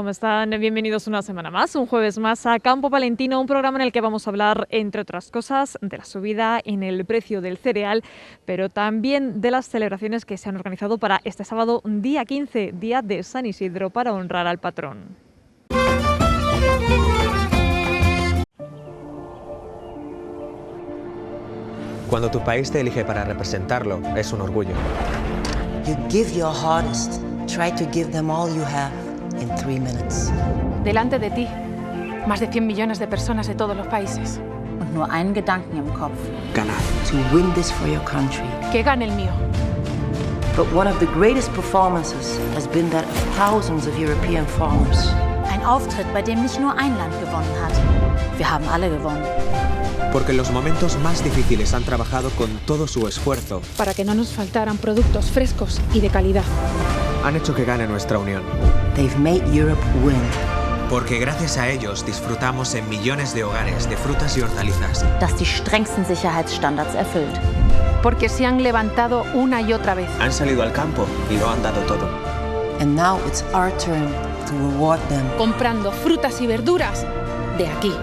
¿Cómo están? Bienvenidos una semana más, un jueves más a Campo Palentino, un programa en el que vamos a hablar, entre otras cosas, de la subida en el precio del cereal, pero también de las celebraciones que se han organizado para este sábado, día 15, día de San Isidro, para honrar al patrón. Cuando tu país te elige para representarlo, es un orgullo. You give your hardest. Try to give them all you have in 3 minutes. Delante de ti, más de 100 millones de personas de todos los países. Und nur einen Gedanken im Kopf. Ganar. To win this for your country. Que gane el mío. But one of the greatest performances has been that of thousands of European farmers. Ein Auftritt, bei dem nicht nur ein Land gewonnen hat. Wir haben alle gewonnen. Porque en los momentos más difíciles han trabajado con todo su esfuerzo. Para que no nos faltaran productos frescos y de calidad. Han hecho que gane nuestra unión. They've made Europe win. Porque gracias a ellos disfrutamos en millones de hogares de frutas y hortalizas. Das die strengsten Sicherheitsstandards erfüllt. Porque se han levantado una y otra vez. Han salido al campo y lo han dado todo. And now it's our turn to reward them. Comprando frutas y verduras de aquí.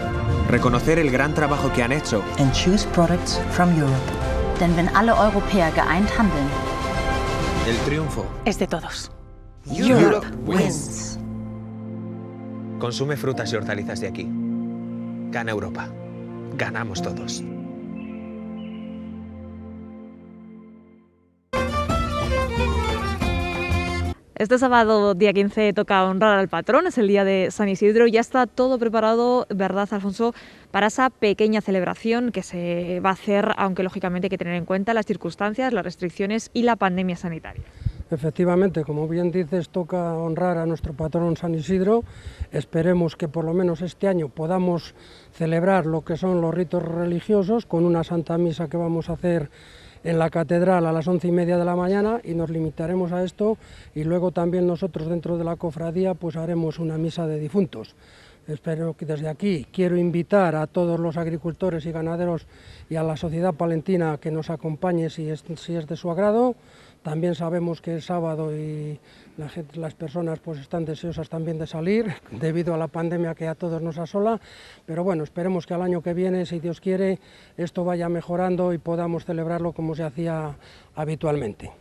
Reconocer el gran trabajo que han hecho. And choose products from Europe. Denn wenn alle Europäer geeint handeln, El triunfo Es de todos. Europe wins. Consume frutas y hortalizas de aquí. Gana Europa. Ganamos todos. Este sábado, día 15, toca honrar al patrón, es el día de San Isidro. Ya está todo preparado, ¿verdad, Alfonso?, para esa pequeña celebración que se va a hacer, aunque lógicamente hay que tener en cuenta las circunstancias, las restricciones y la pandemia sanitaria. Efectivamente, como bien dices, toca honrar a nuestro patrón San Isidro. Esperemos que por lo menos este año podamos celebrar lo que son los ritos religiosos con una Santa Misa que vamos a hacer en la catedral a las 11:30 de la mañana, y nos limitaremos a esto, y luego también nosotros dentro de la cofradía pues haremos una misa de difuntos. Espero que desde aquí quiero invitar a todos los agricultores y ganaderos y a la sociedad palentina que nos acompañe si es de su agrado. También sabemos que es sábado y las personas pues están deseosas también de salir debido a la pandemia que a todos nos asola, pero bueno, esperemos que al año que viene, si Dios quiere, esto vaya mejorando y podamos celebrarlo como se hacía habitualmente.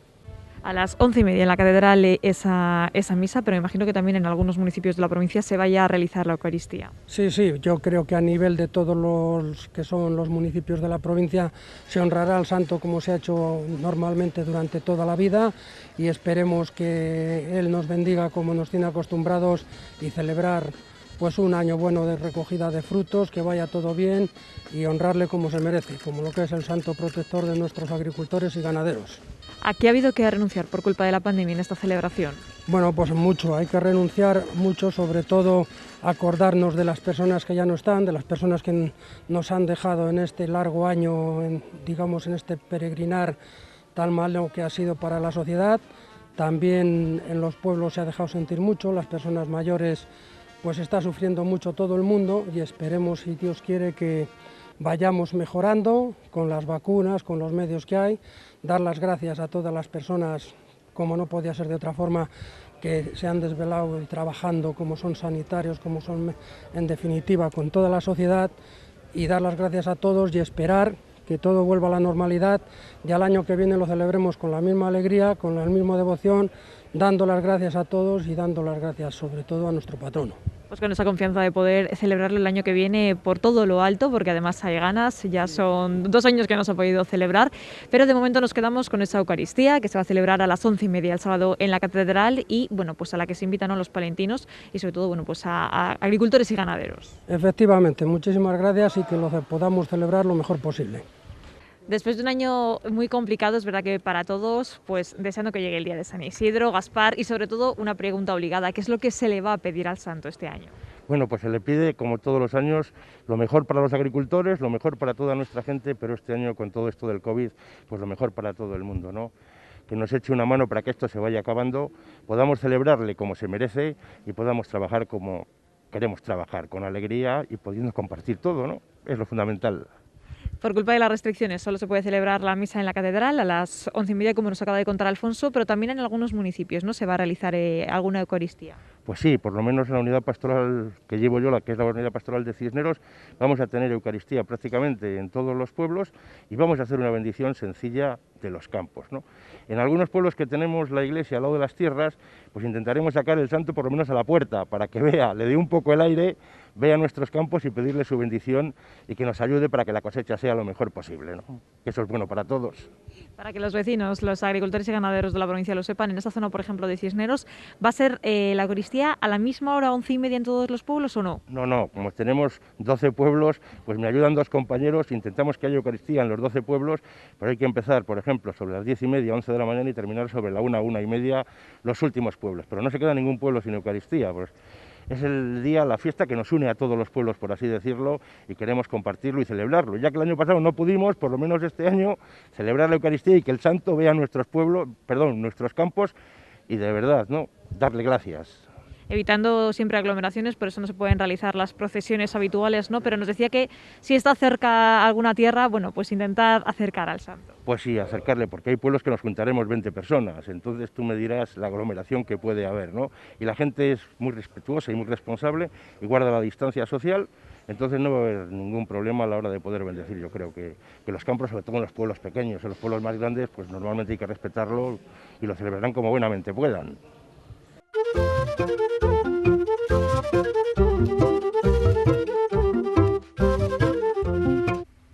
A las 11:30 en la catedral esa misa, pero me imagino que también en algunos municipios de la provincia se vaya a realizar la Eucaristía. Sí, yo creo que a nivel de todos los que son los municipios de la provincia se honrará al santo como se ha hecho normalmente durante toda la vida, y esperemos que él nos bendiga como nos tiene acostumbrados y celebrar pues un año bueno de recogida de frutos, que vaya todo bien y honrarle como se merece, como lo que es el santo protector de nuestros agricultores y ganaderos. ¿A qué ha habido que renunciar por culpa de la pandemia en esta celebración? Bueno, pues mucho, hay que renunciar mucho, sobre todo acordarnos de las personas que ya no están, de las personas que nos han dejado en este largo año, en este peregrinar tan malo que ha sido para la sociedad. También en los pueblos se ha dejado sentir mucho, las personas mayores pues está sufriendo mucho todo el mundo, y esperemos, si Dios quiere, que vayamos mejorando con las vacunas, con los medios que hay. Dar las gracias a todas las personas, como no podía ser de otra forma, que se han desvelado y trabajando, como son sanitarios, como son en definitiva con toda la sociedad, y dar las gracias a todos y esperar que todo vuelva a la normalidad. Ya el año que viene lo celebremos con la misma alegría, con la misma devoción, dando las gracias a todos y dando las gracias sobre todo a nuestro patrono. Pues con esa confianza de poder celebrarlo el año que viene por todo lo alto, porque además hay ganas, ya son 2 años que no se ha podido celebrar, pero de momento nos quedamos con esa Eucaristía que se va a celebrar a las 11:30 el sábado en la catedral, y bueno, pues a la que se invitan a los palentinos y sobre todo bueno, pues a agricultores y ganaderos. Efectivamente, muchísimas gracias y que lo podamos celebrar lo mejor posible. Después de un año muy complicado, es verdad que para todos, pues deseando que llegue el día de San Isidro, Gaspar, y sobre todo una pregunta obligada: ¿qué es lo que se le va a pedir al santo este año? Bueno, pues se le pide, como todos los años, lo mejor para los agricultores, lo mejor para toda nuestra gente, pero este año, con todo esto del COVID, pues lo mejor para todo el mundo, ¿no? Que nos eche una mano para que esto se vaya acabando, podamos celebrarle como se merece y podamos trabajar como queremos trabajar, con alegría y pudiendo compartir todo, ¿no? Es lo fundamental. Por culpa de las restricciones solo se puede celebrar la misa en la catedral a las 11:30, como nos acaba de contar Alfonso, pero también en algunos municipios, ¿no?, se va a realizar alguna Eucaristía. Pues sí, por lo menos en la unidad pastoral que llevo yo, la que es la unidad pastoral de Cisneros, vamos a tener Eucaristía prácticamente en todos los pueblos y vamos a hacer una bendición sencilla de los campos, ¿no? En algunos pueblos que tenemos la iglesia al lado de las tierras, pues intentaremos sacar el santo por lo menos a la puerta, para que vea, le dé un poco el aire, vea nuestros campos y pedirle su bendición y que nos ayude para que la cosecha sea lo mejor posible, ¿no? Que eso es bueno para todos. Para que los vecinos, los agricultores y ganaderos de la provincia lo sepan, en esta zona, por ejemplo, de Cisneros, ¿va a ser la Eucaristía a la misma hora, 11:30 en todos los pueblos o no? No, como tenemos 12 pueblos, pues me ayudan 2 compañeros, intentamos que haya Eucaristía en los 12 pueblos, pero hay que empezar, por ejemplo, sobre las 10:30, 11 de la mañana y terminar sobre la 1, 1:30 los últimos pueblos, pero no se queda ningún pueblo sin Eucaristía, pues es el día, la fiesta que nos une a todos los pueblos, por así decirlo, y queremos compartirlo y celebrarlo. Ya que el año pasado no pudimos, por lo menos este año, celebrar la Eucaristía y que el santo vea nuestros pueblos, nuestros campos, y de verdad, ¿no?, darle gracias. Evitando siempre aglomeraciones, por eso no se pueden realizar las procesiones habituales, ¿no? Pero nos decía que si está cerca alguna tierra, bueno, pues intentar acercar al santo. Pues sí, acercarle, porque hay pueblos que nos juntaremos 20 personas, entonces tú me dirás la aglomeración que puede haber, ¿no? Y la gente es muy respetuosa y muy responsable y guarda la distancia social, entonces no va a haber ningún problema a la hora de poder bendecir. Yo creo que los campos, sobre todo en los pueblos pequeños, en los pueblos más grandes, pues normalmente hay que respetarlo y lo celebrarán como buenamente puedan.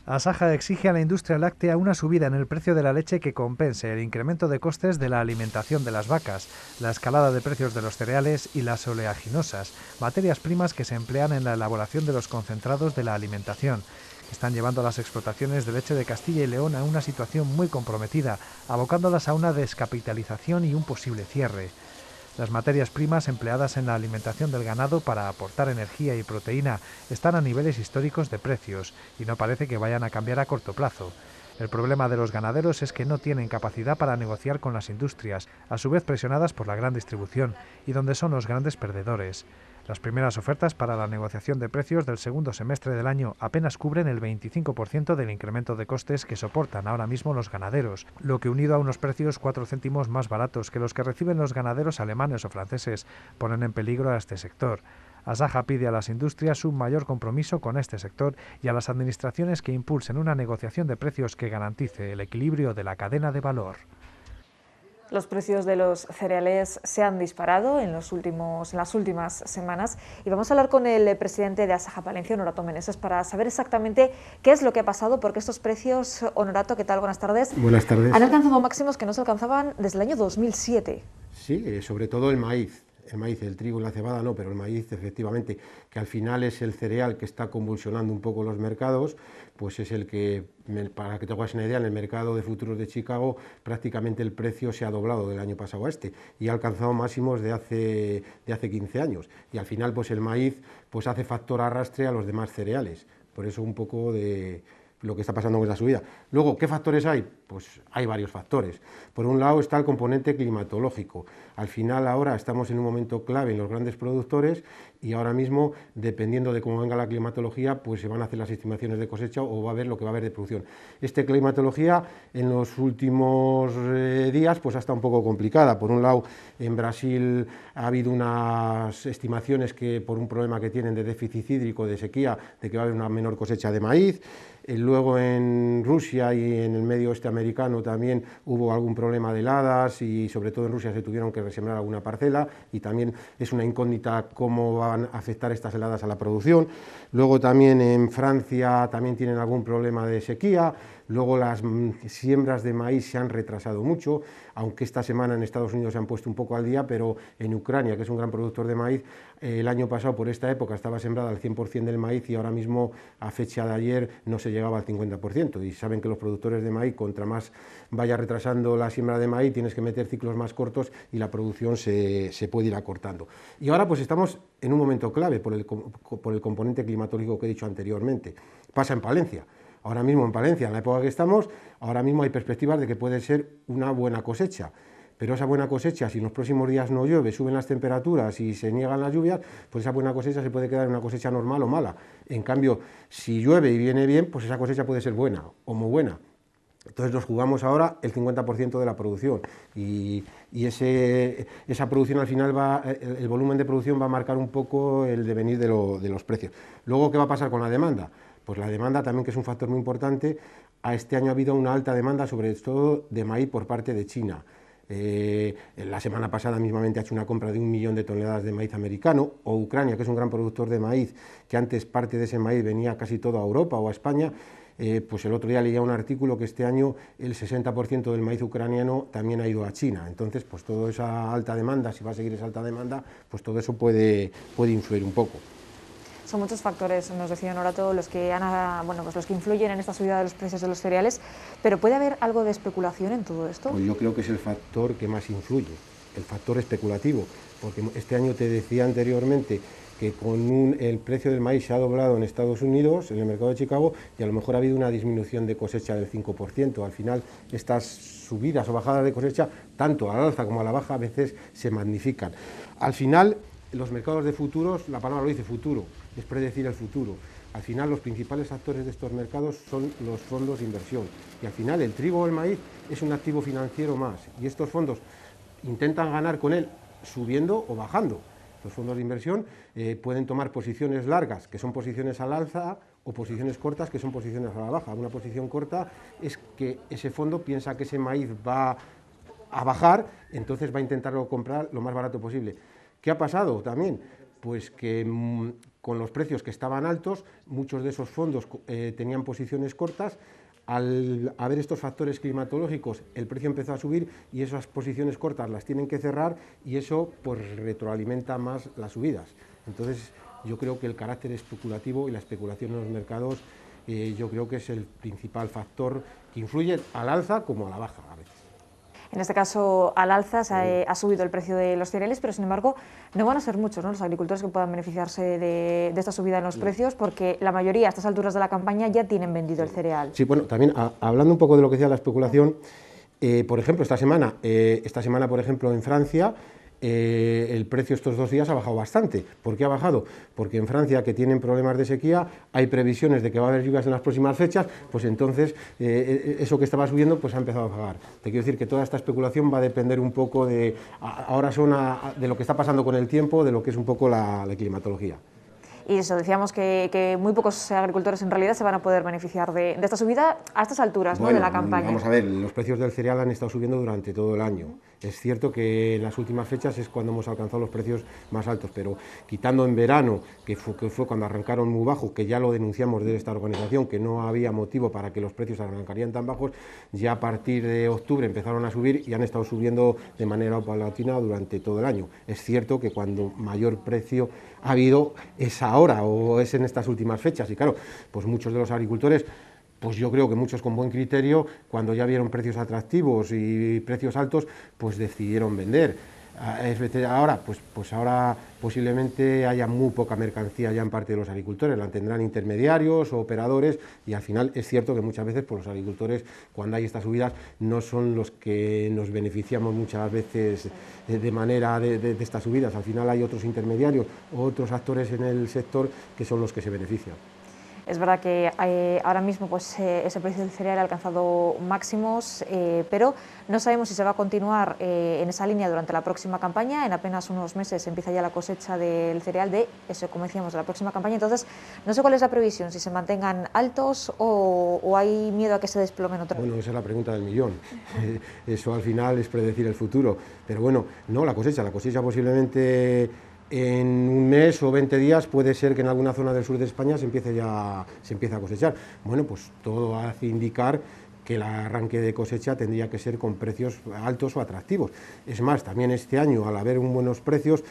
Asaja exige a la industria láctea una subida en el precio de la leche que compense el incremento de costes de la alimentación de las vacas, la escalada de precios de los cereales y las oleaginosas, materias primas que se emplean en la elaboración de los concentrados de la alimentación. Están llevando a las explotaciones de leche de Castilla y León a una situación muy comprometida, abocándolas a una descapitalización y un posible cierre. Las materias primas empleadas en la alimentación del ganado para aportar energía y proteína están a niveles históricos de precios y no parece que vayan a cambiar a corto plazo. El problema de los ganaderos es que no tienen capacidad para negociar con las industrias, a su vez presionadas por la gran distribución, y donde son los grandes perdedores. Las primeras ofertas para la negociación de precios del segundo semestre del año apenas cubren el 25% del incremento de costes que soportan ahora mismo los ganaderos, lo que unido a unos precios 4 céntimos más baratos que los que reciben los ganaderos alemanes o franceses, ponen en peligro a este sector. Asaja pide a las industrias un mayor compromiso con este sector y a las administraciones que impulsen una negociación de precios que garantice el equilibrio de la cadena de valor. Los precios de los cereales se han disparado en las últimas semanas y vamos a hablar con el presidente de Asaja Palencia, Honorato Meneses, para saber exactamente qué es lo que ha pasado, porque estos precios, Honorato, ¿qué tal? Buenas tardes. Buenas tardes. Han alcanzado máximos que no se alcanzaban desde el año 2007. Sí, sobre todo el maíz. El maíz, el trigo y la cebada no, pero el maíz efectivamente, que al final es el cereal que está convulsionando un poco los mercados, pues es el que, para que te hagas una idea, en el mercado de futuros de Chicago prácticamente el precio se ha doblado del año pasado a este y ha alcanzado máximos de hace 15 años. Y al final pues el maíz pues hace factor arrastre a los demás cereales, por eso un poco de lo que está pasando con la subida. Luego, ¿qué factores hay? Pues hay varios factores. Por un lado está el componente climatológico. Al final ahora estamos en un momento clave en los grandes productores y ahora mismo, dependiendo de cómo venga la climatología, pues se van a hacer las estimaciones de cosecha o va a ver lo que va a haber de producción. Esta climatología en los últimos días pues ha estado un poco complicada. Por un lado, en Brasil ha habido unas estimaciones que por un problema que tienen de déficit hídrico, de sequía, de que va a haber una menor cosecha de maíz. Luego en Rusia y en el medio oeste americano también hubo algún problema de heladas y sobre todo en Rusia se tuvieron que resembrar alguna parcela y también es una incógnita cómo van a afectar estas heladas a la producción. Luego también en Francia también tienen algún problema de sequía. Luego las siembras de maíz se han retrasado mucho, aunque esta semana en Estados Unidos se han puesto un poco al día, pero en Ucrania, que es un gran productor de maíz, el año pasado por esta época estaba sembrada al 100% del maíz y ahora mismo a fecha de ayer no se llegaba al 50%. Y saben que los productores de maíz, contra más vaya retrasando la siembra de maíz, tienes que meter ciclos más cortos y la producción se puede ir acortando. Y ahora pues estamos en un momento clave por el componente climatológico que he dicho anteriormente. Pasa en Palencia. Ahora mismo en Palencia, en la época que estamos, ahora mismo hay perspectivas de que puede ser una buena cosecha. Pero esa buena cosecha, si en los próximos días no llueve, suben las temperaturas y se niegan las lluvias, pues esa buena cosecha se puede quedar en una cosecha normal o mala. En cambio, si llueve y viene bien, pues esa cosecha puede ser buena o muy buena. Entonces nos jugamos ahora el 50% de la producción y esa producción al final el volumen de producción va a marcar un poco el devenir de los precios. Luego, ¿qué va a pasar con la demanda? Pues la demanda también, que es un factor muy importante. Este año ha habido una alta demanda, sobre todo de maíz por parte de China. La semana pasada mismamente ha hecho una compra de 1 millón de toneladas de maíz americano, o Ucrania, que es un gran productor de maíz, que antes parte de ese maíz venía casi todo a Europa o a España. Pues el otro día leía un artículo que este año el 60% del maíz ucraniano también ha ido a China. Entonces, pues toda esa alta demanda, si va a seguir esa alta demanda, pues todo eso puede influir un poco. Son muchos factores, nos decía Norato, los que los que influyen en esta subida de los precios de los cereales, pero ¿puede haber algo de especulación en todo esto? Pues yo creo que es el factor que más influye, el factor especulativo, porque este año te decía anteriormente que el precio del maíz se ha doblado en Estados Unidos, en el mercado de Chicago, y a lo mejor ha habido una disminución de cosecha del 5%. Al final, estas subidas o bajadas de cosecha, tanto a la alza como a la baja, a veces se magnifican. Al final, los mercados de futuros, la palabra lo dice, futuro, es predecir el futuro. Al final, los principales actores de estos mercados son los fondos de inversión. Y al final, el trigo o el maíz es un activo financiero más. Y estos fondos intentan ganar con él subiendo o bajando. Los fondos de inversión pueden tomar posiciones largas, que son posiciones al alza, o posiciones cortas, que son posiciones a la baja. Una posición corta es que ese fondo piensa que ese maíz va a bajar, entonces va a intentarlo comprar lo más barato posible. ¿Qué ha pasado también? Pues que con los precios que estaban altos, muchos de esos fondos tenían posiciones cortas. Al haber estos factores climatológicos, el precio empezó a subir y esas posiciones cortas las tienen que cerrar y eso pues retroalimenta más las subidas. Entonces yo creo que el carácter especulativo y la especulación en los mercados yo creo que es el principal factor que influye al alza como a la baja a veces. En este caso, al alza ha subido el precio de los cereales, pero sin embargo no van a ser muchos, ¿no?, los agricultores que puedan beneficiarse de esta subida en los precios, porque la mayoría a estas alturas de la campaña ya tienen vendido el cereal. Sí, bueno, también hablando un poco de lo que decía la especulación, por ejemplo, esta semana, por ejemplo, en Francia, el precio estos 2 días ha bajado bastante. ¿Por qué ha bajado? Porque en Francia, que tienen problemas de sequía, hay previsiones de que va a haber lluvias en las próximas fechas, pues entonces eso que estaba subiendo pues ha empezado a bajar. Te quiero decir que toda esta especulación va a depender un poco de lo que está pasando con el tiempo, de lo que es un poco la climatología. Y eso, decíamos que muy pocos agricultores en realidad se van a poder beneficiar de esta subida a estas alturas, ¿no?, de la campaña. Vamos a ver, los precios del cereal han estado subiendo durante todo el año. Es cierto que en las últimas fechas es cuando hemos alcanzado los precios más altos, pero quitando en verano, que fue cuando arrancaron muy bajos, que ya lo denunciamos de esta organización, que no había motivo para que los precios arrancarían tan bajos, ya a partir de octubre empezaron a subir y han estado subiendo de manera paulatina durante todo el año. Es cierto que cuando mayor precio ha habido es ahora o es en estas últimas fechas y claro, pues muchos de los agricultores, pues yo creo que muchos con buen criterio, cuando ya vieron precios atractivos y precios altos, pues decidieron vender. Ahora, pues ahora posiblemente haya muy poca mercancía ya en parte de los agricultores, la tendrán intermediarios o operadores y al final es cierto que muchas veces pues, los agricultores cuando hay estas subidas no son los que nos beneficiamos muchas veces de manera de estas subidas, al final hay otros intermediarios o otros actores en el sector que son los que se benefician. Es verdad que ahora mismo pues, ese precio del cereal ha alcanzado máximos, pero no sabemos si se va a continuar en esa línea durante la próxima campaña. En apenas unos meses empieza ya la cosecha del cereal de eso, como decíamos, de la próxima campaña. Entonces, no sé cuál es la previsión, si se mantengan altos o hay miedo a que se desplomen otra vez. Bueno, esa es la pregunta del millón. Eso al final es predecir el futuro. Pero bueno, no, la cosecha posiblemente en un mes o 20 días puede ser que en alguna zona del sur de España se empiece a cosechar. Bueno, pues todo hace indicar que el arranque de cosecha tendría que ser con precios altos o atractivos. Es más, también este año, al haber buenos precios,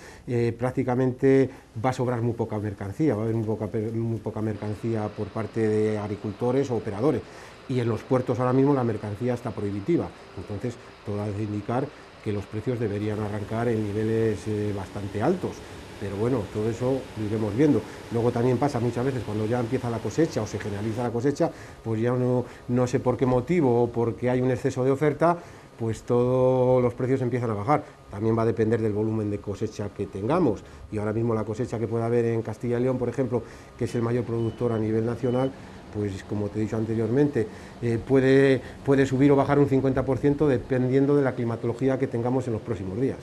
prácticamente va a sobrar muy poca mercancía, va a haber muy poca mercancía por parte de agricultores o operadores. Y en los puertos ahora mismo la mercancía está prohibitiva. Entonces, todo hace indicar que los precios deberían arrancar en niveles bastante altos, pero bueno, todo eso lo iremos viendo. Luego también pasa muchas veces cuando ya empieza la cosecha o se generaliza la cosecha, pues ya no sé por qué motivo o porque hay un exceso de oferta, pues todos los precios empiezan a bajar. También va a depender del volumen de cosecha que tengamos y ahora mismo la cosecha que pueda haber en Castilla y León, por ejemplo, que es el mayor productor a nivel nacional, pues como te he dicho anteriormente, puede subir o bajar un 50% dependiendo de la climatología que tengamos en los próximos días.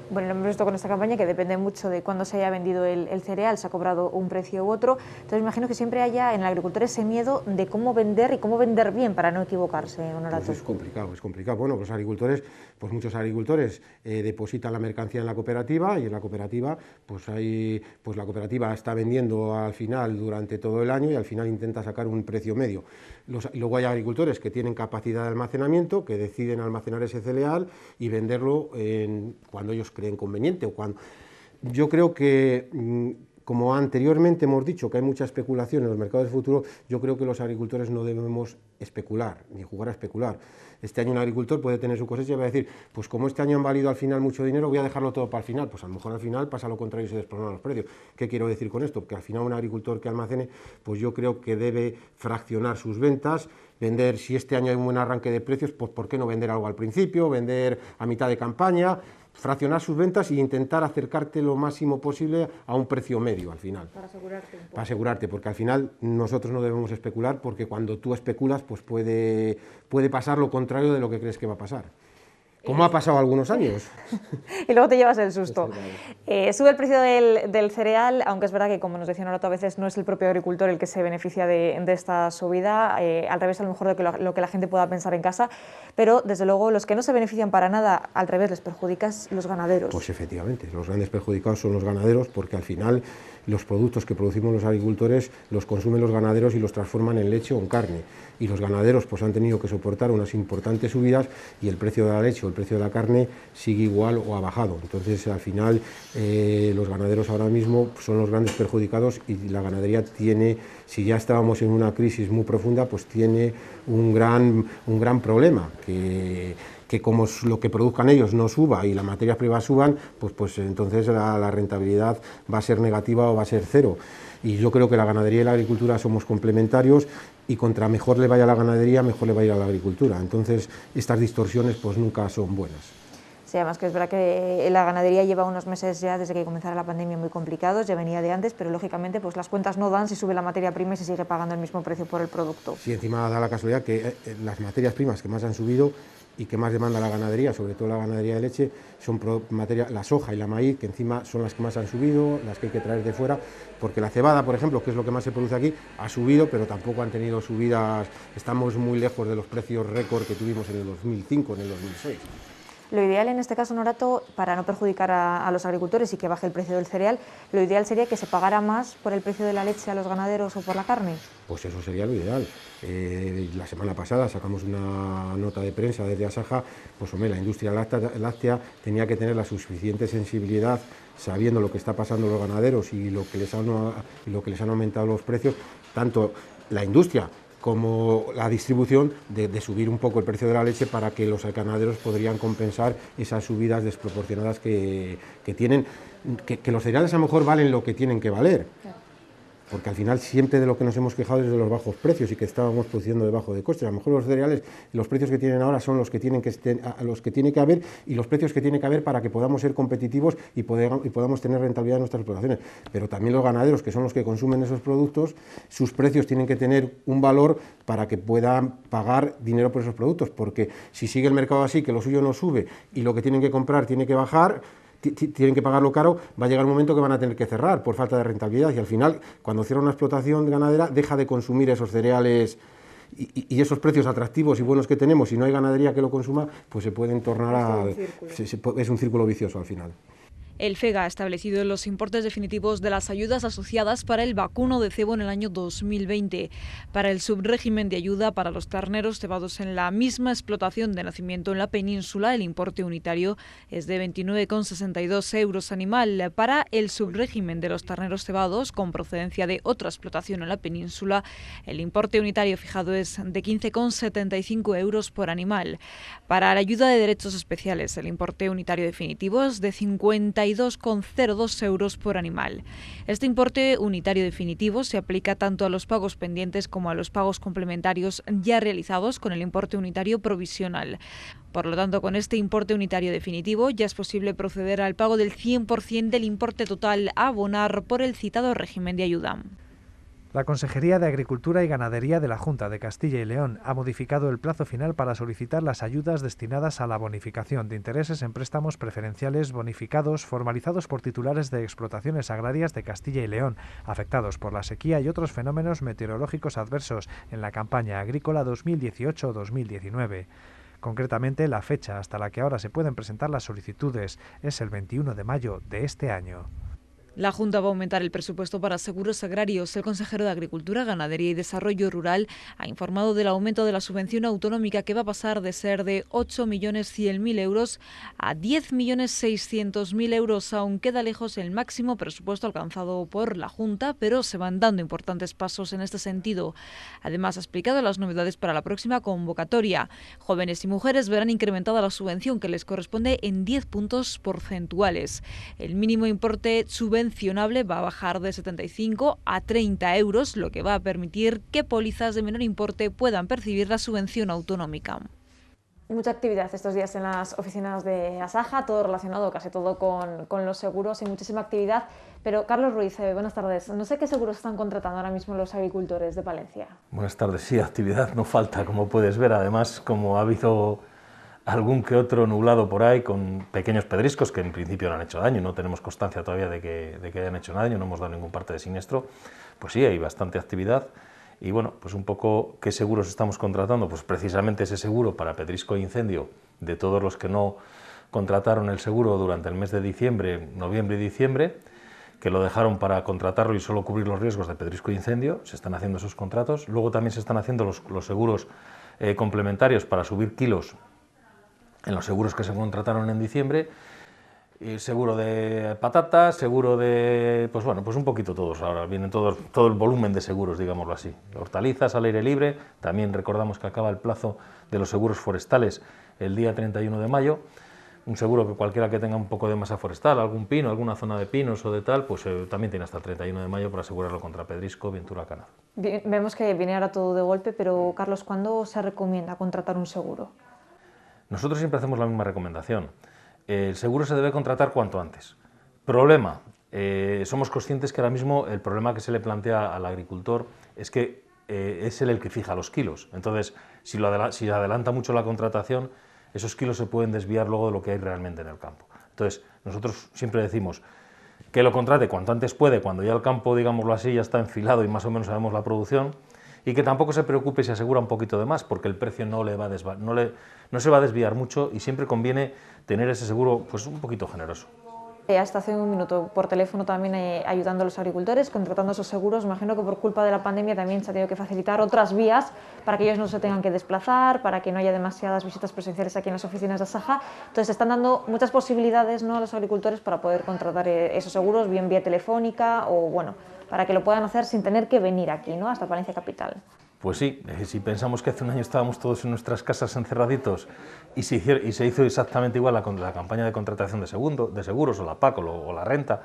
Bueno, lo hemos visto con esta campaña que depende mucho de cuándo se haya vendido el cereal, se ha cobrado un precio u otro. Entonces imagino que siempre haya en el agricultor ese miedo de cómo vender y cómo vender bien para no equivocarse, Honorato. Pues es complicado. Bueno, los agricultores, pues muchos agricultores depositan la mercancía en la cooperativa y en la cooperativa, pues la cooperativa está vendiendo al final durante todo el año y al final intenta sacar un precio medio. Luego hay agricultores que tienen capacidad de almacenamiento, que deciden almacenar ese cereal y venderlo cuando ellos creen conveniente o cuando... Yo creo que, como anteriormente hemos dicho, que hay mucha especulación en los mercados de futuro, yo creo que los agricultores no debemos especular, ni jugar a especular. Este año un agricultor puede tener su cosecha y va a decir, pues como este año han valido al final mucho dinero, voy a dejarlo todo para el final. Pues a lo mejor al final pasa lo contrario y se desploman los precios. ¿Qué quiero decir con esto? Que al final un agricultor que almacene, pues yo creo que debe fraccionar sus ventas, vender, si este año hay un buen arranque de precios, pues ¿por qué no vender algo al principio, vender a mitad de campaña? Fraccionar sus ventas e intentar acercarte lo máximo posible a un precio medio al final. Para asegurarte un poco. Para asegurarte, porque al final nosotros no debemos especular, porque cuando tú especulas pues puede pasar lo contrario de lo que crees que va a pasar. Como ha pasado algunos años. Y luego te llevas el susto. Sube el precio del cereal, aunque es verdad que, como nos decía Honorato, a veces no es el propio agricultor el que se beneficia de esta subida, al revés a lo mejor de lo que la gente pueda pensar en casa, pero desde luego los que no se benefician para nada, al revés, les perjudicas los ganaderos. Pues efectivamente, los grandes perjudicados son los ganaderos, porque al final los productos que producimos los agricultores los consumen los ganaderos y los transforman en leche o en carne. Y los ganaderos pues han tenido que soportar unas importantes subidas y el precio de la leche o el precio de la carne sigue igual o ha bajado. Entonces al final los ganaderos ahora mismo son los grandes perjudicados y la ganadería tiene, si ya estábamos en una crisis muy profunda, pues tiene un gran problema, que como lo que produzcan ellos no suba y las materias primas suban, pues entonces la rentabilidad va a ser negativa o va a ser cero. Y yo creo que la ganadería y la agricultura somos complementarios y contra mejor le vaya a la ganadería, mejor le va a ir a la agricultura. Entonces estas distorsiones pues nunca son buenas. Sí, además que es verdad que la ganadería lleva unos meses ya desde que comenzara la pandemia muy complicados, ya venía de antes, pero lógicamente pues las cuentas no dan si sube la materia prima y se sigue pagando el mismo precio por el producto. Sí, encima da la casualidad que las materias primas que más han subido y que más demanda la ganadería, sobre todo la ganadería de leche, son la soja y la maíz, que encima son las que más han subido, las que hay que traer de fuera, porque la cebada, por ejemplo, que es lo que más se produce aquí, ha subido, pero tampoco han tenido subidas, estamos muy lejos de los precios récord que tuvimos en el 2005, en el 2006. Lo ideal en este caso, Honorato, para no perjudicar a los agricultores y que baje el precio del cereal, lo ideal sería que se pagara más por el precio de la leche a los ganaderos o por la carne. Pues eso sería lo ideal. La semana pasada sacamos una nota de prensa desde Asaja, pues hombre, la industria láctea tenía que tener la suficiente sensibilidad, sabiendo lo que está pasando los ganaderos y lo que les han aumentado los precios, tanto la industria como la distribución, de subir un poco el precio de la leche para que los ganaderos podrían compensar esas subidas desproporcionadas que tienen, que los cereales a lo mejor valen lo que tienen que valer. Claro. Porque al final siempre de lo que nos hemos quejado es de los bajos precios y que estábamos produciendo debajo de costes. A lo mejor los cereales, los precios que tienen ahora son los que tienen que haber y los precios que tiene que haber para que podamos ser competitivos y podamos tener rentabilidad en nuestras explotaciones. Pero también los ganaderos, que son los que consumen esos productos, sus precios tienen que tener un valor para que puedan pagar dinero por esos productos. Porque si sigue el mercado así, que lo suyo no sube y lo que tienen que comprar tiene que bajar, tienen que pagarlo caro, va a llegar un momento que van a tener que cerrar por falta de rentabilidad y al final, cuando cierra una explotación ganadera, deja de consumir esos cereales y esos precios atractivos y buenos que tenemos, si no hay ganadería que lo consuma, pues se pueden tornar es un círculo vicioso al final. El FEGA ha establecido los importes definitivos de las ayudas asociadas para el vacuno de cebo en el año 2020. Para el subrégimen de ayuda para los terneros cebados en la misma explotación de nacimiento en la península, el importe unitario es de 29,62 euros animal. Para el subrégimen de los terneros cebados con procedencia de otra explotación en la península, el importe unitario fijado es de 15,75 euros por animal. Para la ayuda de derechos especiales, el importe unitario definitivo es de 52,02 euros por animal. Este importe unitario definitivo se aplica tanto a los pagos pendientes como a los pagos complementarios ya realizados con el importe unitario provisional. Por lo tanto, con este importe unitario definitivo ya es posible proceder al pago del 100% del importe total a abonar por el citado régimen de ayuda. La Consejería de Agricultura y Ganadería de la Junta de Castilla y León ha modificado el plazo final para solicitar las ayudas destinadas a la bonificación de intereses en préstamos preferenciales bonificados formalizados por titulares de explotaciones agrarias de Castilla y León, afectados por la sequía y otros fenómenos meteorológicos adversos en la campaña agrícola 2018-2019. Concretamente, la fecha hasta la que ahora se pueden presentar las solicitudes es el 21 de mayo de este año. La Junta va a aumentar el presupuesto para seguros agrarios. El consejero de Agricultura, Ganadería y Desarrollo Rural ha informado del aumento de la subvención autonómica, que va a pasar de ser de 8.100.000 euros a 10.600.000 euros. Aún queda lejos el máximo presupuesto alcanzado por la Junta, pero se van dando importantes pasos en este sentido. Además, ha explicado las novedades para la próxima convocatoria. Jóvenes y mujeres verán incrementada la subvención, que les corresponde en 10 puntos porcentuales. El mínimo importe subvencionable va a bajar de 75 a 30 euros, lo que va a permitir que pólizas de menor importe puedan percibir la subvención autonómica. Mucha actividad estos días en las oficinas de Asaja, todo relacionado, casi todo con los seguros y muchísima actividad. Pero Carlos Ruiz, buenas tardes. No sé qué seguros están contratando ahora mismo los agricultores de Palencia. Buenas tardes, sí, actividad no falta, como puedes ver. Además, como ha habido algún que otro nublado por ahí con pequeños pedriscos que en principio no han hecho daño, no tenemos constancia todavía de que hayan hecho daño, no hemos dado ningún parte de siniestro, pues sí, hay bastante actividad. Y bueno, pues un poco, ¿qué seguros estamos contratando? Pues precisamente ese seguro para pedrisco e incendio de todos los que no contrataron el seguro durante el mes de diciembre, noviembre y diciembre, que lo dejaron para contratarlo y solo cubrir los riesgos de pedrisco e incendio. Se están haciendo esos contratos. Luego también se están haciendo los seguros complementarios para subir kilos en los seguros que se contrataron en diciembre, y seguro de patatas, seguro de, pues bueno, pues un poquito todos, ahora viene todo el volumen de seguros, digámoslo así. Hortalizas al aire libre, también recordamos que acaba el plazo de los seguros forestales el día 31 de mayo, un seguro que cualquiera que tenga un poco de masa forestal, algún pino, alguna zona de pinos o de tal, pues también tiene hasta el 31 de mayo para asegurarlo contra pedrisco, viento, huracanazo. Vemos que viene ahora todo de golpe, pero Carlos, ¿cuándo se recomienda contratar un seguro? Nosotros siempre hacemos la misma recomendación. El seguro se debe contratar cuanto antes. Problema, somos conscientes que ahora mismo el problema que se le plantea al agricultor es que es él el que fija los kilos. Entonces, si adelanta mucho la contratación, esos kilos se pueden desviar luego de lo que hay realmente en el campo. Entonces, nosotros siempre decimos que lo contrate cuanto antes puede, cuando ya el campo, digámoslo así, ya está enfilado y más o menos sabemos la producción, y que tampoco se preocupe si asegura un poquito de más, porque el precio no se va a desviar mucho y siempre conviene tener ese seguro pues un poquito generoso. Hasta hace un minuto por teléfono también ayudando a los agricultores, contratando esos seguros. Imagino que por culpa de la pandemia también se ha tenido que facilitar otras vías para que ellos no se tengan que desplazar, para que no haya demasiadas visitas presenciales aquí en las oficinas de Asaja. Entonces están dando muchas posibilidades, ¿no?, a los agricultores para poder contratar esos seguros, bien vía telefónica o bueno, para que lo puedan hacer sin tener que venir aquí, ¿no?, hasta Palencia capital. Pues sí, si pensamos que hace un año estábamos todos en nuestras casas encerraditos y se hizo exactamente igual la campaña de contratación de seguros o la PAC o la renta,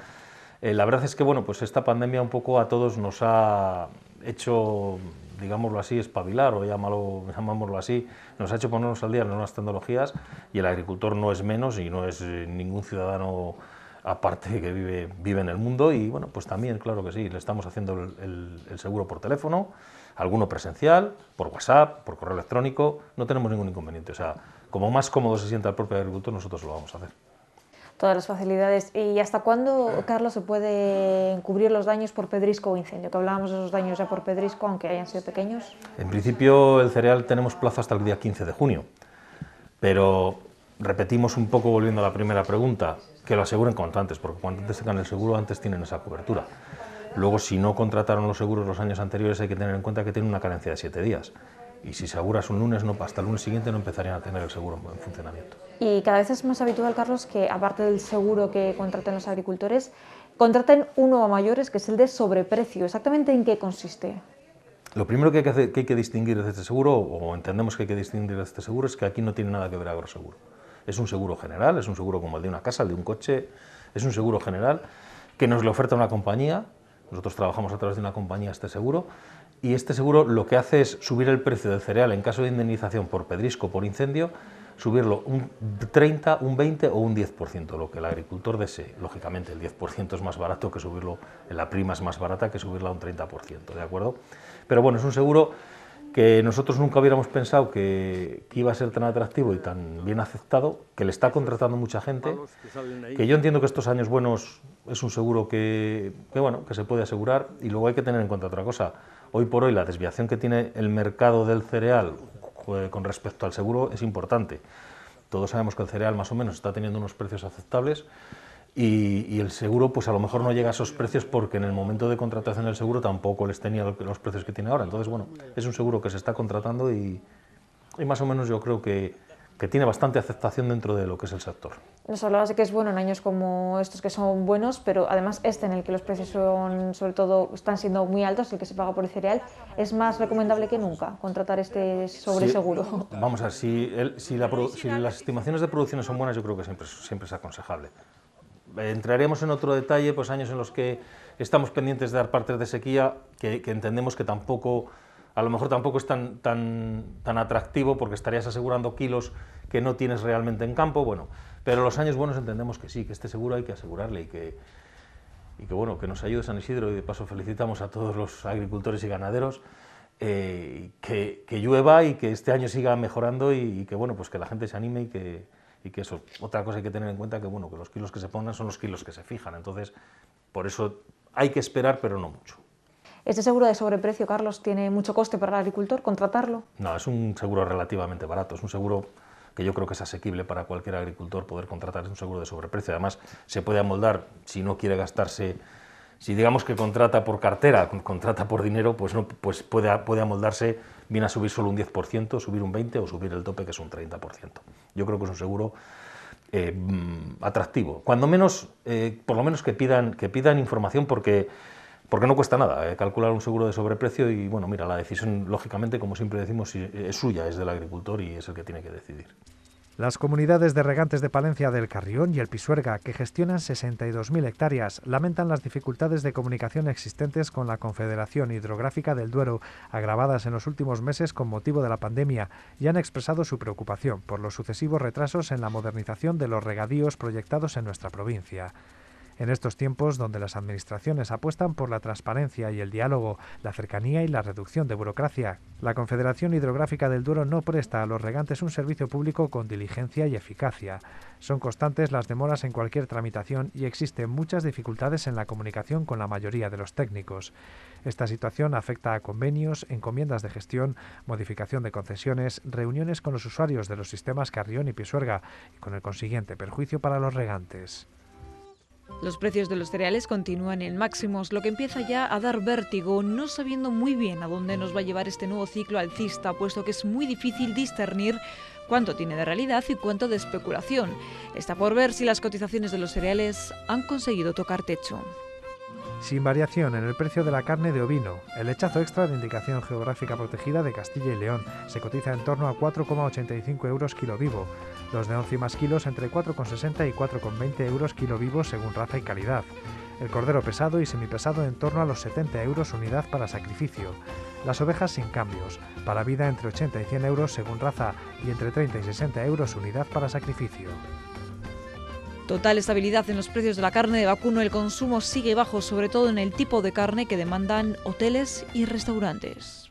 la verdad es que bueno, pues esta pandemia un poco a todos nos ha hecho, digámoslo así, espabilar o llamámoslo así, nos ha hecho ponernos al día en nuevas tecnologías, y el agricultor no es menos y no es ningún ciudadano aparte que vive en el mundo. Y bueno, pues también, claro que sí, le estamos haciendo el seguro por teléfono, alguno presencial, por WhatsApp, por correo electrónico, no tenemos ningún inconveniente. O sea, como más cómodo se sienta el propio agricultor, nosotros lo vamos a hacer. Todas las facilidades. ¿Y hasta cuándo, Carlos, se pueden cubrir los daños por pedrisco o incendio? Que hablábamos de esos daños ya por pedrisco, aunque hayan sido pequeños. En principio, el cereal tenemos plazo hasta el día 15 de junio, pero repetimos un poco, volviendo a la primera pregunta, que lo aseguren cuanto antes, porque cuanto antes tengan el seguro, antes tienen esa cobertura. Luego, si no contrataron los seguros los años anteriores, hay que tener en cuenta que tienen una carencia de 7 días. Y si se aseguras un lunes, hasta el lunes siguiente no empezarían a tener el seguro en funcionamiento. Y cada vez es más habitual, Carlos, que aparte del seguro que contraten los agricultores, contraten uno o mayores, que es el de sobreprecio. ¿Exactamente en qué consiste? Lo primero que hay que distinguir de este seguro, o entendemos que hay que distinguir de este seguro, es que aquí no tiene nada que ver agroseguro. Es un seguro general, es un seguro como el de una casa, el de un coche, es un seguro general que nos le oferta una compañía. Nosotros trabajamos a través de una compañía este seguro, y este seguro lo que hace es subir el precio del cereal en caso de indemnización por pedrisco o por incendio subirlo un 30, un 20 o un 10%, lo que el agricultor desee. Lógicamente el 10% es más barato que subirlo, la prima es más barata que subirla a un 30%, ¿de acuerdo? Pero bueno, es un seguro que nosotros nunca hubiéramos pensado que iba a ser tan atractivo y tan bien aceptado, que le está contratando mucha gente, que yo entiendo que estos años buenos es un seguro que se puede asegurar, y luego hay que tener en cuenta otra cosa. Hoy por hoy la desviación que tiene el mercado del cereal con respecto al seguro es importante. Todos sabemos que el cereal más o menos está teniendo unos precios aceptables, y el seguro pues a lo mejor no llega a esos precios porque en el momento de contratación del seguro tampoco les tenía los precios que tiene ahora. Entonces, bueno, es un seguro que se está contratando y más o menos yo creo que tiene bastante aceptación dentro de lo que es el sector. Nos hablabas de que es bueno en años como estos, que son buenos, pero además en el que los precios son, sobre todo, están siendo muy altos, el que se paga por el cereal, es más recomendable que nunca contratar este sobreseguro. Sí, vamos a ver, si las estimaciones de producciones son buenas, yo creo que siempre es aconsejable. Entraríamos en otro detalle, pues años en los que estamos pendientes de dar partes de sequía, que entendemos que tampoco, a lo mejor tampoco es tan atractivo, porque estarías asegurando kilos que no tienes realmente en campo, bueno, pero los años buenos entendemos que sí, que este seguro hay que asegurarle y que bueno, que nos ayude San Isidro, y de paso felicitamos a todos los agricultores y ganaderos, que llueva y que este año siga mejorando y que bueno, pues que la gente se anime y que eso, otra cosa hay que tener en cuenta, que bueno, que los kilos que se pongan son los kilos que se fijan, entonces por eso hay que esperar, pero no mucho. ¿Este seguro de sobreprecio, Carlos, tiene mucho coste para el agricultor contratarlo? No, es un seguro relativamente barato, es un seguro que yo creo que es asequible para cualquier agricultor poder contratar, es un seguro de sobreprecio, además se puede amoldar, si no quiere gastarse, si digamos que contrata por cartera, contrata por dinero, pues puede amoldarse bien a subir solo un 10%, subir un 20% o subir el tope, que es un 30%. Yo creo que es un seguro atractivo, cuando menos, por lo menos que pidan información, porque no cuesta nada calcular un seguro de sobreprecio, y bueno, mira, la decisión, lógicamente, como siempre decimos, es suya, es del agricultor y es el que tiene que decidir. Las comunidades de regantes de Palencia del Carrión y el Pisuerga, que gestionan 62.000 hectáreas, lamentan las dificultades de comunicación existentes con la Confederación Hidrográfica del Duero, agravadas en los últimos meses con motivo de la pandemia, y han expresado su preocupación por los sucesivos retrasos en la modernización de los regadíos proyectados en nuestra provincia. En estos tiempos, donde las administraciones apuestan por la transparencia y el diálogo, la cercanía y la reducción de burocracia, la Confederación Hidrográfica del Duero no presta a los regantes un servicio público con diligencia y eficacia. Son constantes las demoras en cualquier tramitación y existen muchas dificultades en la comunicación con la mayoría de los técnicos. Esta situación afecta a convenios, encomiendas de gestión, modificación de concesiones, reuniones con los usuarios de los sistemas Carrión y Pisuerga, y con el consiguiente perjuicio para los regantes. Los precios de los cereales continúan en máximos, lo que empieza ya a dar vértigo, no sabiendo muy bien a dónde nos va a llevar este nuevo ciclo alcista, puesto que es muy difícil discernir cuánto tiene de realidad y cuánto de especulación. Está por ver si las cotizaciones de los cereales han conseguido tocar techo. Sin variación en el precio de la carne de ovino, el lechazo extra de indicación geográfica protegida de Castilla y León se cotiza en torno a 4,85 euros kilo vivo, los de 11 y más kilos entre 4,60 y 4,20 euros kilo vivo según raza y calidad. El cordero pesado y semipesado en torno a los 70 euros unidad para sacrificio. Las ovejas sin cambios, para vida entre 80 y 100 euros según raza y entre 30 y 60 euros unidad para sacrificio. Total estabilidad en los precios de la carne de vacuno, el consumo sigue bajo, sobre todo en el tipo de carne que demandan hoteles y restaurantes.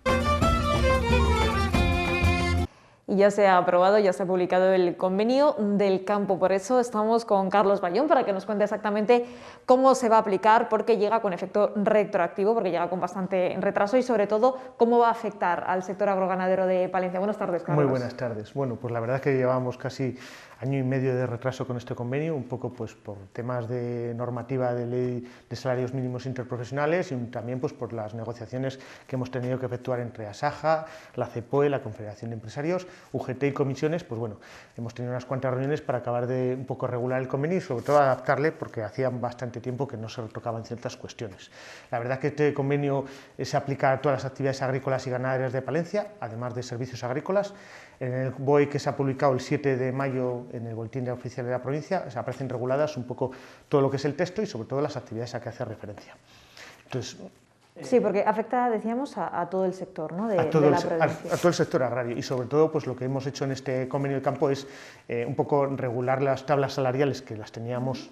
Y ya se ha aprobado, ya se ha publicado el convenio del campo, por eso estamos con Carlos Bayón para que nos cuente exactamente cómo se va a aplicar, porque llega con efecto retroactivo, porque llega con bastante retraso, y sobre todo cómo va a afectar al sector agroganadero de Palencia. Buenas tardes, Carlos. Muy buenas tardes. Bueno, pues la verdad es que llevamos casi año y medio de retraso con este convenio, un poco pues por temas de normativa de ley de salarios mínimos interprofesionales y también pues por las negociaciones que hemos tenido que efectuar entre Asaja, la CEPOE, la Confederación de Empresarios, UGT y comisiones. Pues bueno, hemos tenido unas cuantas reuniones para acabar de un poco regular el convenio y sobre todo adaptarle, porque hacía bastante tiempo que no se retocaban ciertas cuestiones. La verdad es que este convenio se aplica a todas las actividades agrícolas y ganaderas de Palencia, además de servicios agrícolas. En el BOE, que se ha publicado el 7 de mayo en el Boletín Oficial de la provincia, se aparecen reguladas un poco todo lo que es el texto y sobre todo las actividades a que hace referencia. Entonces, Sí, porque afecta, decíamos, a todo el sector, ¿no? de la provincia. A todo el sector agrario, y sobre todo pues lo que hemos hecho en este convenio de campo es un poco regular las tablas salariales que las teníamos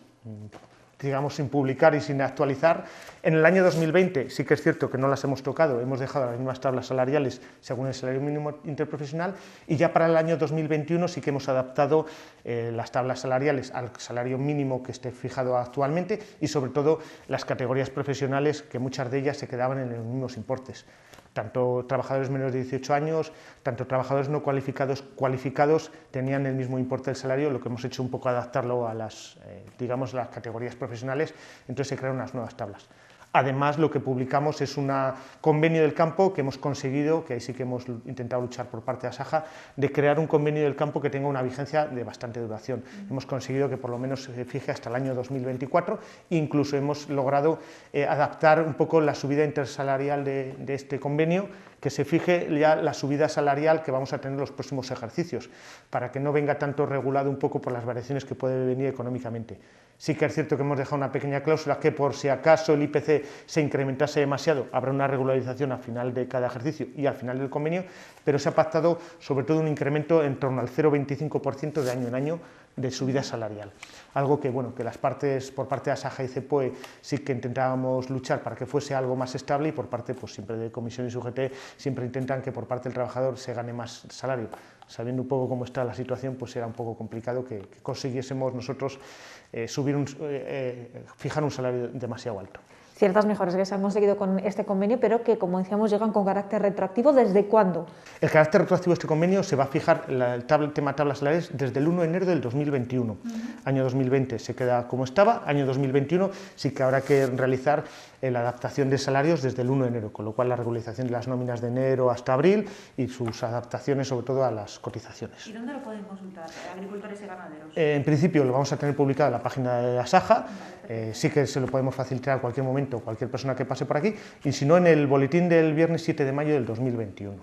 digamos sin publicar y sin actualizar. En el año 2020 sí que es cierto que no las hemos tocado, hemos dejado las mismas tablas salariales según el salario mínimo interprofesional, y ya para el año 2021 sí que hemos adaptado las tablas salariales al salario mínimo que esté fijado actualmente, y sobre todo las categorías profesionales, que muchas de ellas se quedaban en los mismos importes. Tanto trabajadores menores de 18 años, tanto trabajadores no cualificados, tenían el mismo importe del salario. Lo que hemos hecho un poco adaptarlo a las, digamos, las categorías profesionales, entonces se crearon unas nuevas tablas. Además, lo que publicamos es un convenio del campo que hemos conseguido, que ahí sí que hemos intentado luchar por parte de Asaja, de crear un convenio del campo que tenga una vigencia de bastante duración. Hemos conseguido que por lo menos se fije hasta el año 2024, incluso hemos logrado adaptar un poco la subida intersalarial de este convenio, que se fije ya la subida salarial que vamos a tener en los próximos ejercicios, para que no venga tanto regulado un poco por las variaciones que puede venir económicamente. Sí que es cierto que hemos dejado una pequeña cláusula que por si acaso el IPC se incrementase demasiado, habrá una regularización al final de cada ejercicio y al final del convenio, pero se ha pactado sobre todo un incremento en torno al 0,25% de año en año de subida salarial. Algo que, bueno, que las partes, por parte de Asaja y CEPOE, sí que intentábamos luchar para que fuese algo más estable, y por parte pues, siempre de Comisión y UGT siempre intentan que por parte del trabajador se gane más salario. Sabiendo un poco cómo está la situación, pues era un poco complicado que consiguiésemos nosotros fijar un salario demasiado alto. Ciertas mejoras que se han conseguido con este convenio, pero que, como decíamos, llegan con carácter retroactivo. ¿Desde cuándo? El carácter retroactivo de este convenio se va a fijar el tema tablas salariales desde el 1 de enero del 2021. Año 2020 se queda como estaba, año 2021 sí que habrá que realizar la adaptación de salarios desde el 1 de enero, con lo cual la regularización de las nóminas de enero hasta abril y sus adaptaciones sobre todo a las cotizaciones. ¿Y dónde lo pueden consultar agricultores y ganaderos? En principio lo vamos a tener publicado en la página de Asaja, sí que se lo podemos facilitar a cualquier momento, cualquier persona que pase por aquí, y si no en el boletín del viernes 7 de mayo del 2021.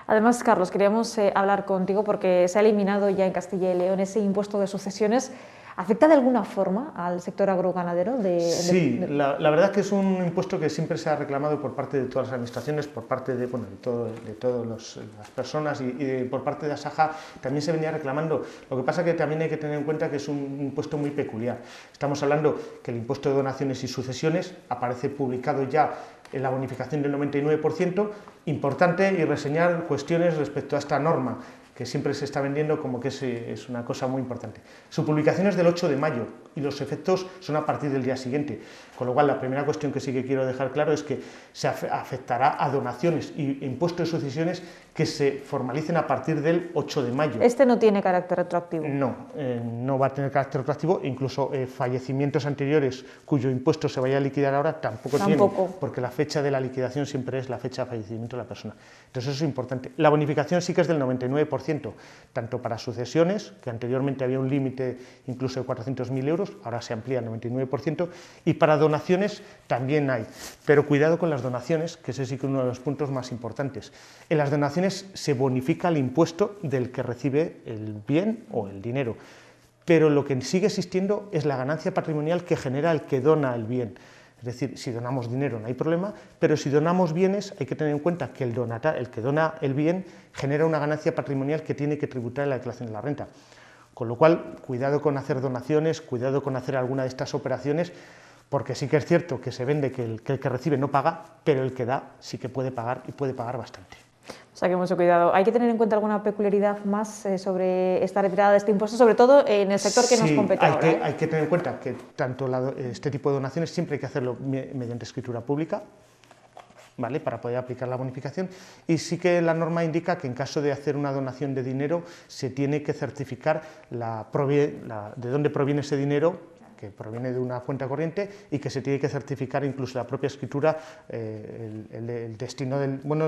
Además, Carlos, queríamos hablar contigo porque se ha eliminado ya en Castilla y León ese impuesto de sucesiones. ¿Afecta de alguna forma al sector agroganadero? Sí, la verdad es que es un impuesto que siempre se ha reclamado por parte de todas las administraciones, por parte de todas las personas, y por parte de Asaja también se venía reclamando. Lo que pasa es que también hay que tener en cuenta que es un impuesto muy peculiar. Estamos hablando que el impuesto de donaciones y sucesiones aparece publicado ya en la bonificación del 99%, importante, y reseñar cuestiones respecto a esta norma, que siempre se está vendiendo como que es una cosa muy importante. Su publicación es del 8 de mayo y los efectos son a partir del día siguiente, con lo cual la primera cuestión que sí que quiero dejar claro es que se afectará a donaciones y impuestos de sucesiones que se formalicen a partir del 8 de mayo. ¿Este no tiene carácter retroactivo? No, no va a tener carácter retroactivo, incluso fallecimientos anteriores cuyo impuesto se vaya a liquidar ahora tampoco tiene, porque la fecha de la liquidación siempre es la fecha de fallecimiento de la persona. Entonces eso es importante. La bonificación sí que es del 99%, tanto para sucesiones, que anteriormente había un límite incluso de 400.000 euros, ahora se amplía al 99%, y para donaciones también hay. Pero cuidado con las donaciones, que ese sí que es uno de los puntos más importantes. En las donaciones se bonifica el impuesto del que recibe el bien o el dinero, pero lo que sigue existiendo es la ganancia patrimonial que genera el que dona el bien. Es decir, si donamos dinero no hay problema, pero si donamos bienes hay que tener en cuenta que el que dona el bien genera una ganancia patrimonial que tiene que tributar en la declaración de la renta. Con lo cual, cuidado con hacer donaciones, cuidado con hacer alguna de estas operaciones, porque sí que es cierto que se vende que el que recibe no paga, pero el que da sí que puede pagar, y puede pagar bastante. O sea que mucho cuidado. ¿Hay que tener en cuenta alguna peculiaridad más sobre esta retirada de este impuesto, sobre todo en el sector que nos compete ahora? Hay que tener en cuenta que tanto este tipo de donaciones siempre hay que hacerlo mediante escritura pública, ¿vale?, para poder aplicar la bonificación, y sí que la norma indica que en caso de hacer una donación de dinero se tiene que certificar de dónde proviene ese dinero, que proviene de una cuenta corriente, y que se tiene que certificar incluso la propia escritura el destino,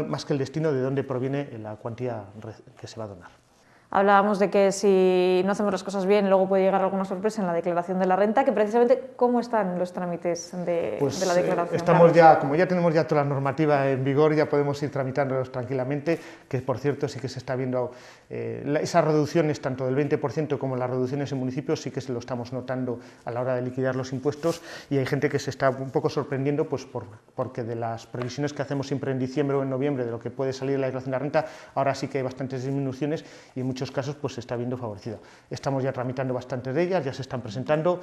más que el destino, de dónde proviene la cuantía que se va a donar. Hablábamos de que si no hacemos las cosas bien, luego puede llegar alguna sorpresa en la declaración de la renta, que precisamente, ¿cómo están los trámites de la declaración? Estamos ya, como ya tenemos ya toda la normativa en vigor, ya podemos ir tramitándolos tranquilamente, que por cierto sí que se está viendo esas reducciones, tanto del 20% como las reducciones en municipios, sí que se lo estamos notando a la hora de liquidar los impuestos, y hay gente que se está un poco sorprendiendo pues porque de las previsiones que hacemos siempre en diciembre o en noviembre de lo que puede salir en la declaración de la renta, ahora sí que hay bastantes disminuciones y en muchos casos pues se está viendo favorecido. Estamos ya tramitando bastantes de ellas, ya se están presentando.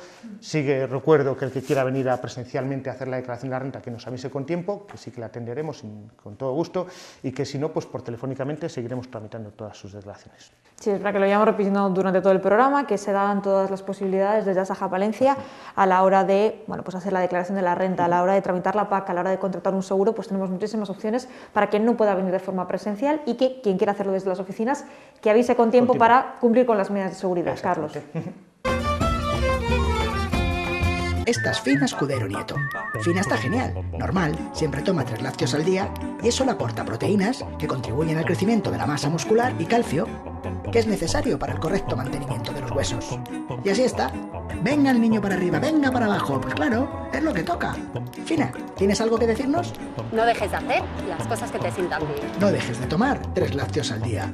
Recuerdo que el que quiera venir presencialmente a hacer la declaración de la renta, que nos avise con tiempo, que sí que la atenderemos con todo gusto, y que si no, pues por telefónicamente seguiremos tramitando todas sus declaraciones. Sí, es para que lo hayamos repitiendo durante todo el programa, que se dan todas las posibilidades desde Asaja Palencia a la hora de pues hacer la declaración de la renta, a la hora de tramitar la PAC, a la hora de contratar un seguro, pues tenemos muchísimas opciones para quien no pueda venir de forma presencial y que quien quiera hacerlo desde las oficinas, que avise con tiempo para cumplir con las medidas de seguridad. Carlos. Esta es Fina Escudero Nieto. Fina está genial, normal, siempre toma 3 lácteos al día y eso le aporta proteínas que contribuyen al crecimiento de la masa muscular y calcio, que es necesario para el correcto mantenimiento de los huesos. Y así está. Venga el niño para arriba, venga para abajo, pues claro, es lo que toca. Fina, ¿tienes algo que decirnos? No dejes de hacer las cosas que te sientan bien. No dejes de tomar 3 lácteos al día.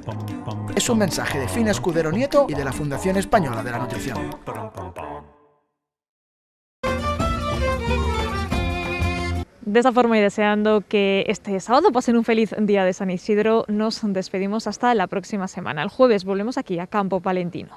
Es un mensaje de Fina Escudero Nieto y de la Fundación Española de la Nutrición. De esa forma y deseando que este sábado pasen un feliz día de San Isidro, nos despedimos hasta la próxima semana. El jueves volvemos aquí a Campo Palentino.